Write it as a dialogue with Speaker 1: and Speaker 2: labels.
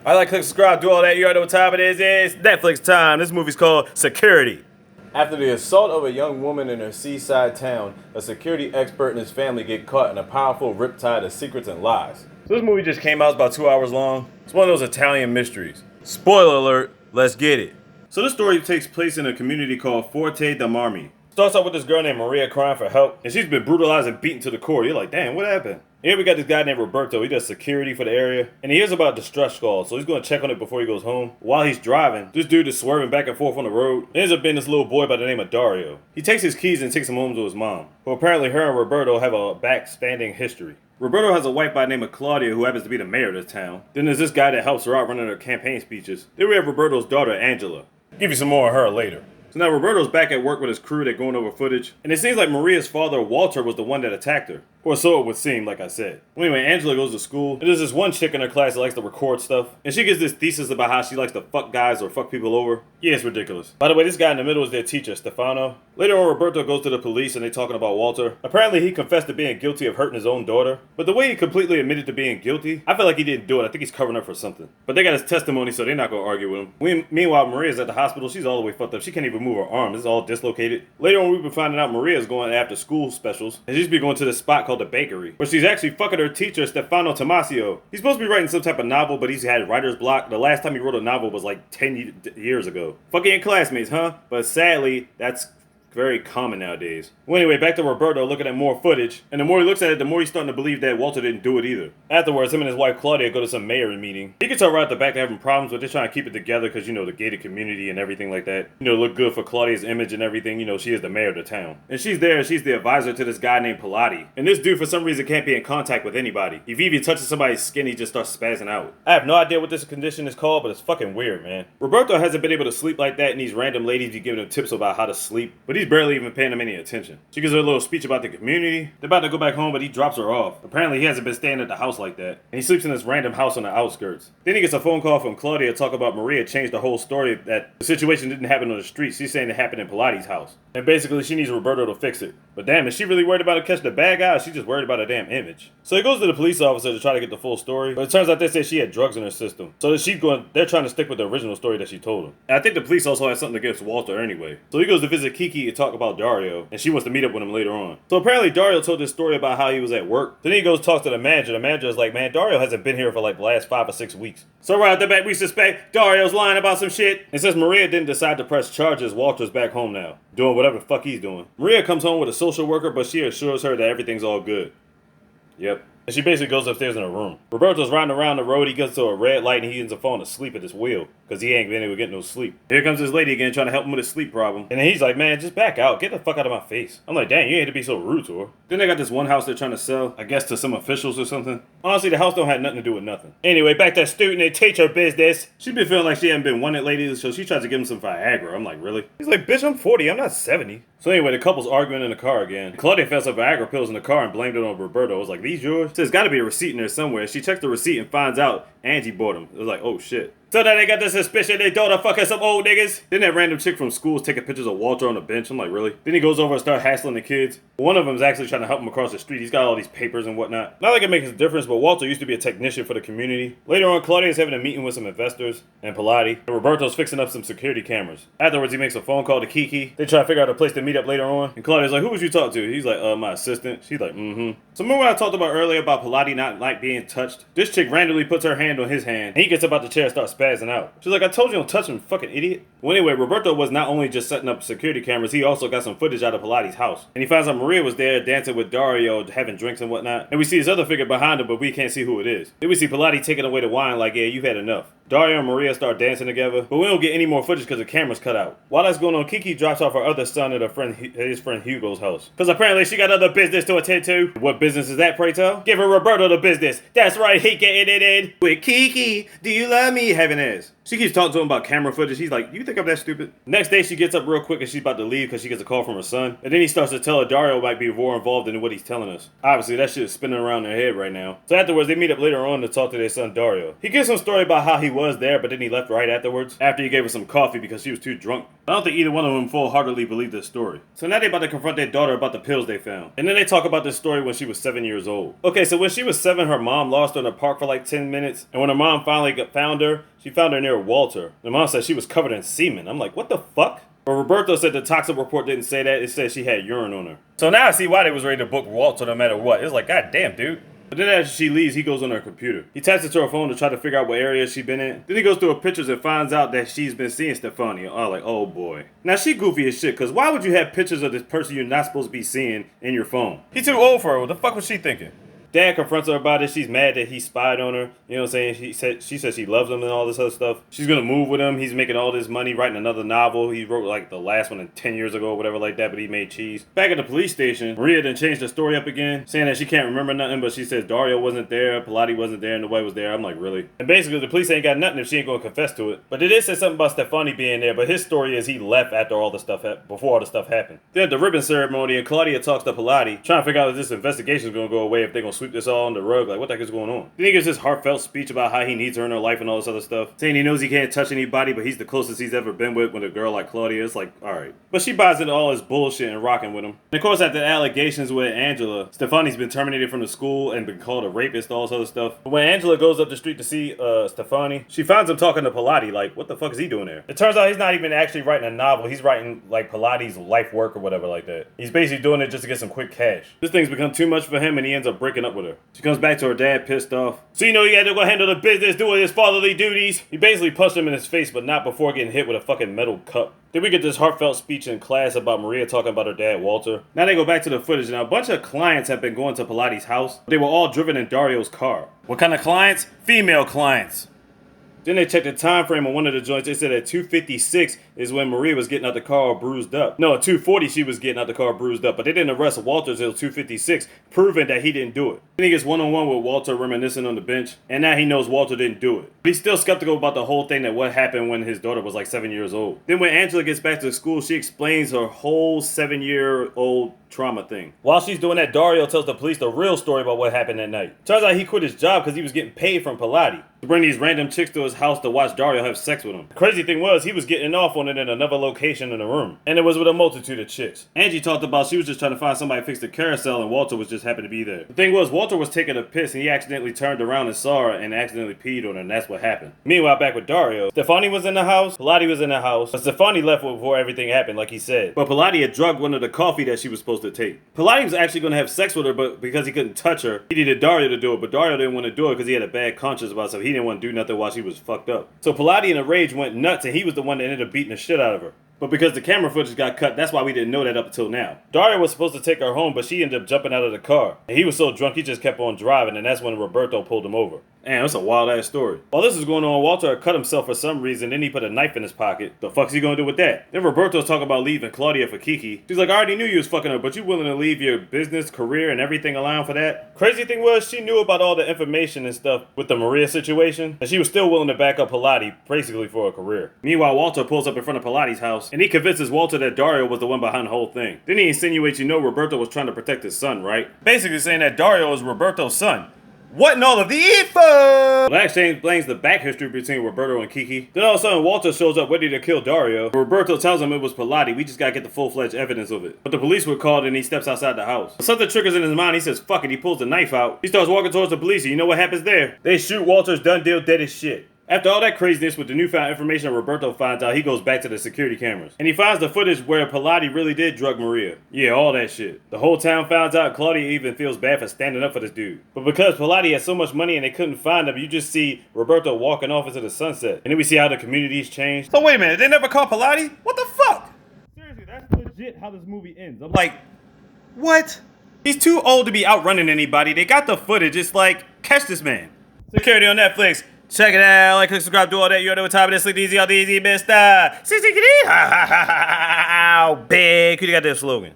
Speaker 1: I like, click, subscribe, do all that. You already know what time it is. It's Netflix time. This movie's called Security. After the assault of a young woman in her seaside town, a security expert and his family get caught in a powerful riptide of secrets and lies. So this movie just came out. It's about 2 hours long. It's one of those Italian mysteries. Spoiler alert, let's get it. So this story takes place in a community called Forte de Marmi. Starts out with this girl named Maria crying for help, and she's been brutalized and beaten to the core. You're like, damn, what happened? Here we got this guy named Roberto. He does security for the area, and he hears about distress calls, so he's going to check on it before he goes home. While he's driving, this dude is swerving back and forth on the road. It ends up being this little boy by the name of Dario. He takes his keys and takes him home to his mom, who apparently her and Roberto have a backstanding history. Roberto has a wife by the name of Claudia who happens to be the mayor of the town. Then there's this guy that helps her out running her campaign speeches. Then we have Roberto's daughter, Angela. I'll give you some more on her later. So now Roberto's back at work with his crew. They're going over footage. And it seems like Maria's father, Walter, was the one that attacked her. Or so it would seem, like I said. Anyway, Angela goes to school. And there's this one chick in her class that likes to record stuff. And she gets this thesis about how she likes to fuck guys or fuck people over. Yeah, it's ridiculous. By the way, this guy in the middle is their teacher, Stefano. Later on, Roberto goes to the police and they're talking about Walter. Apparently, he confessed to being guilty of hurting his own daughter. But the way he completely admitted to being guilty, I feel like he didn't do it. I think he's covering up for something. But they got his testimony, so they're not going to argue with him. Meanwhile, Maria's at the hospital. She's all the way fucked up. She can't even move her arm. It's all dislocated. Later on, we've been finding out Maria's going after school specials. And she's been going to this spot called the bakery, where she's actually fucking her teacher, Stefano Tomasio. He's supposed to be writing some type of novel, but he's had writer's block. The last time he wrote a novel was like 10 years ago. Fucking classmates, huh? But sadly, that's very common nowadays. Well, anyway, back to Roberto looking at more footage, and the more he looks at it, the more he's starting to believe that Walter didn't do it either. Afterwards, him and his wife Claudia go to some mayor meeting. He can tell right at the back they're having problems, but they're trying to keep it together because, you know, the gated community and everything like that. You know, look good for Claudia's image and everything. You know, she is the mayor of the town. And she's there, she's the advisor to this guy named Pilati. And this dude, for some reason, can't be in contact with anybody. If he even touches somebody's skin, he just starts spazzing out. I have no idea what this condition is called, but it's fucking weird, man. Roberto hasn't been able to sleep like that, and these random ladies be giving him tips about how to sleep, but he's barely even paying them any attention. She gives her a little speech about the community. They're about to go back home, but he drops her off. Apparently, he hasn't been staying at the house like that, and he sleeps in this random house on the outskirts. Then he gets a phone call from Claudia to talk about Maria changed the whole story, that the situation didn't happen on the street. She's saying it happened in Pilati's house. And basically, she needs Roberto to fix it. But damn, is she really worried about to catch the bad guy, or is she just worried about her damn image? So he goes to the police officer to try to get the full story, but it turns out they said she had drugs in her system. So they're trying to stick with the original story that she told him. And I think the police also had something against Walter anyway. So he goes to visit Kiki to talk about Dario, and she wants to meet up with him later on. So apparently Dario told this story about how he was at work. Then he goes talk to the manager. The manager is like, man, Dario hasn't been here for like the last 5 or 6 weeks. So right at the back, we suspect Dario's lying about some shit. And since Maria didn't decide to press charges, Walter's back home now, doing whatever the fuck he's doing. Maria comes home with a social worker, but she assures her that everything's all good. Yep. And she basically goes upstairs in her room. Roberto's riding around the road. He gets to a red light and he ends up falling asleep at this wheel because he ain't been able to get no sleep. Here comes this lady again trying to help him with his sleep problem. And then he's like, man, just back out. Get the fuck out of my face. I'm like, dang, you ain't to be so rude to her. Then they got this one house they're trying to sell, I guess to some officials or something. Honestly, the house don't have nothing to do with nothing. Anyway, back to student and teacher business. She been feeling like she hadn't been wanted lately, so she tries to give him some Viagra. I'm like, really? He's like, bitch, I'm 40. I'm not 70. So anyway, the couple's arguing in the car again. Claudia found some Viagra pills in the car and blamed it on Roberto. I was like, these yours? So there's got to be a receipt in there somewhere. She checks the receipt and finds out Angie bought them. It was like, oh shit. So now they got the suspicion they daughter fucking some old niggas. Then that random chick from school is taking pictures of Walter on the bench. I'm like, really? Then he goes over and starts hassling the kids. One of them is actually trying to help him across the street. He's got all these papers and whatnot. Not like it makes a difference, but Walter used to be a technician for the community. Later on, Claudia's having a meeting with some investors and Pilati. And Roberto's fixing up some security cameras. Afterwards, he makes a phone call to Kiki. They try to figure out a place to meet up later on. And Claudia's like, who would you talk to? He's like, my assistant. She's like, mm-hmm. So remember what I talked about earlier about Pilati not like being touched? This chick randomly puts her hand on his hand. And he gets up out the chair and starts spazzing out. She's like, I told you don't touch him, fucking idiot. Well, anyway, Roberto was not only just setting up security cameras, he also got some footage out of Pilati's house. And he finds out Maria was there dancing with Dario, having drinks and whatnot. And we see this other figure behind him, but we can't see who it is. Then we see Pilati taking away the wine like, yeah, you've had enough. Dario and Maria start dancing together, but we don't get any more footage because the camera's cut out. While that's going on, Kiki drops off her other son at his friend Hugo's house. Because apparently she got other business to attend to. What business is that, pray tell? Give her Roberto the business. That's right, he getting it in. With Kiki, do you love me? Having ass. She keeps talking to him about camera footage. He's like, you think I'm that stupid? Next day, she gets up real quick and she's about to leave because she gets a call from her son. And then he starts to tell her Dario might be more involved in what he's telling us. Obviously, that shit is spinning around their head right now. So afterwards, they meet up later on to talk to their son Dario. He gives some story about how he was there, but then he left right afterwards, after he gave her some coffee because she was too drunk. I don't think either one of them full-heartedly believed this story. So now they're about to confront their daughter about the pills they found. And then they talk about this story when she was 7 years old. Okay, so when she was 7, her mom lost her in the park for like 10 minutes. And when her mom finally found her, she found her near Walter. The mom said she was covered in semen. I'm like, what the fuck? But Roberto said the toxic report didn't say that. It said she had urine on her. So now I see why they was ready to book Walter no matter what. It's like, god damn, dude. But then after she leaves, he goes on her computer. He taps into her phone to try to figure out what area she's been in. Then he goes through her pictures and finds out that she's been seeing Stefani. I'm like, oh boy. Now she goofy as shit, because why would you have pictures of this person you're not supposed to be seeing in your phone? He's too old for her. What the fuck was she thinking? Dad confronts her about it. She's mad that he spied on her. You know what I'm saying? She said she loves him and all this other stuff. She's going to move with him. He's making all this money writing another novel. He wrote like the last one 10 years ago or whatever like that, but he made cheese. Back at the police station, Maria then changed the story up again, saying that she can't remember nothing, but she says Dario wasn't there, Pilati wasn't there, and nobody was there. I'm like, really? And basically, the police ain't got nothing if she ain't going to confess to it. But it did say something about Stefani being there, but his story is he left after all the stuff before all the stuff happened. Then at the ribbon ceremony, and Claudia talks to Pilati, trying to figure out if this investigation is going to go away, if they're going to sweep this all on the rug. Like, what the heck is going on? Then he gives this heartfelt speech about how he needs her in her life and all this other stuff, saying he knows he can't touch anybody, but he's the closest he's ever been with a girl like Claudia. It's like, alright. But she buys into all his bullshit and rocking with him. And of course, after the allegations with Angela, Stefani's been terminated from the school and been called a rapist, all this other stuff. But when Angela goes up the street to see Stefani, she finds him talking to Pilati, like, what the fuck is he doing there? It turns out he's not even actually writing a novel. He's writing, like, Pilati's life work or whatever like that. He's basically doing it just to get some quick cash. This thing's become too much for him and he ends up breaking up with her. She comes back to her dad pissed off. So you know he had to go handle the business, doing his fatherly duties. He basically punched him in his face, but not before getting hit with a fucking metal cup. Then we get this heartfelt speech in class about Maria talking about her dad, Walter. Now they go back to the footage. Now a bunch of clients have been going to Pilati's house. They were all driven in Dario's car. What kind of clients? Female clients. Then they checked the time frame on one of the joints. They said at 2:56 is when Maria was getting out the car all bruised up. No, at 2:40 she was getting out the car bruised up. But they didn't arrest Walter until 2:56, proving that he didn't do it. Then he gets one-on-one with Walter reminiscing on the bench. And now he knows Walter didn't do it. But he's still skeptical about the whole thing that what happened when his daughter was like 7 years old. Then when Angela gets back to school, she explains her whole 7-year-old trauma thing. While she's doing that, Dario tells the police the real story about what happened that night. Turns out he quit his job because he was getting paid from Pilati to bring these random chicks to his house to watch Dario have sex with him. The crazy thing was, he was getting off on it in another location in the room. And it was with a multitude of chicks. Angie talked about she was just trying to find somebody to fix the carousel and Walter was just happy to be there. The thing was, Walter was taking a piss and he accidentally turned around and saw her and accidentally peed on her and that's what happened. Meanwhile, back with Dario, Stefani was in the house, Pilati was in the house, but Stefani left before everything happened like he said. But Pilati had drugged one of the coffee that she was supposed to take. Pilati was actually going to have sex with her, but because he couldn't touch her, he needed Dario to do it, but Dario didn't want to do it because he had a bad conscience about stuff. He didn't want to do nothing while she was fucked up. So Pilati in a rage went nuts and he was the one that ended up beating the shit out of her. But because the camera footage got cut, that's why we didn't know that up until now. Dario was supposed to take her home, but she ended up jumping out of the car. And he was so drunk, he just kept on driving, and that's when Roberto pulled him over. Man, that's a wild-ass story. While this is going on, Walter had cut himself for some reason, then he put a knife in his pocket. The fuck's he gonna do with that? Then Roberto's talking about leaving Claudia for Kiki. She's like, I already knew you was fucking her, but you willing to leave your business, career, and everything allowing for that? Crazy thing was, she knew about all the information and stuff with the Maria situation, and she was still willing to back up Pilati, basically for a career. Meanwhile, Walter pulls up in front of Pilati's house, and he convinces Walter that Dario was the one behind the whole thing. Then he insinuates, you know, Roberto was trying to protect his son, right? Basically saying that Dario is Roberto's son. What in all of the info? Well, that exchange explains the back history between Roberto and Kiki. Then all of a sudden, Walter shows up ready to kill Dario. Roberto tells him it was Pilati. We just gotta get the full-fledged evidence of it. But the police were called and he steps outside the house. Something triggers in his mind. He says, fuck it. He pulls the knife out. He starts walking towards the police. And you know what happens there? They shoot Walter's done deal dead as shit. After all that craziness with the newfound information Roberto finds out, he goes back to the security cameras. And he finds the footage where Pilati really did drug Maria. Yeah, all that shit. The whole town finds out. Claudia even feels bad for standing up for this dude. But because Pilati has so much money and they couldn't find him, you just see Roberto walking off into the sunset. And then we see how the community's changed. So wait a minute, they never caught Pilati? What the fuck? Seriously, that's legit how this movie ends. I'm like, what? He's too old to be outrunning anybody. They got the footage. It's like, catch this man. Security on Netflix. Check it out, like, click, subscribe, do all that. You already know what time it is. Slick easy, all the easy, mister. Big. Who got that slogan?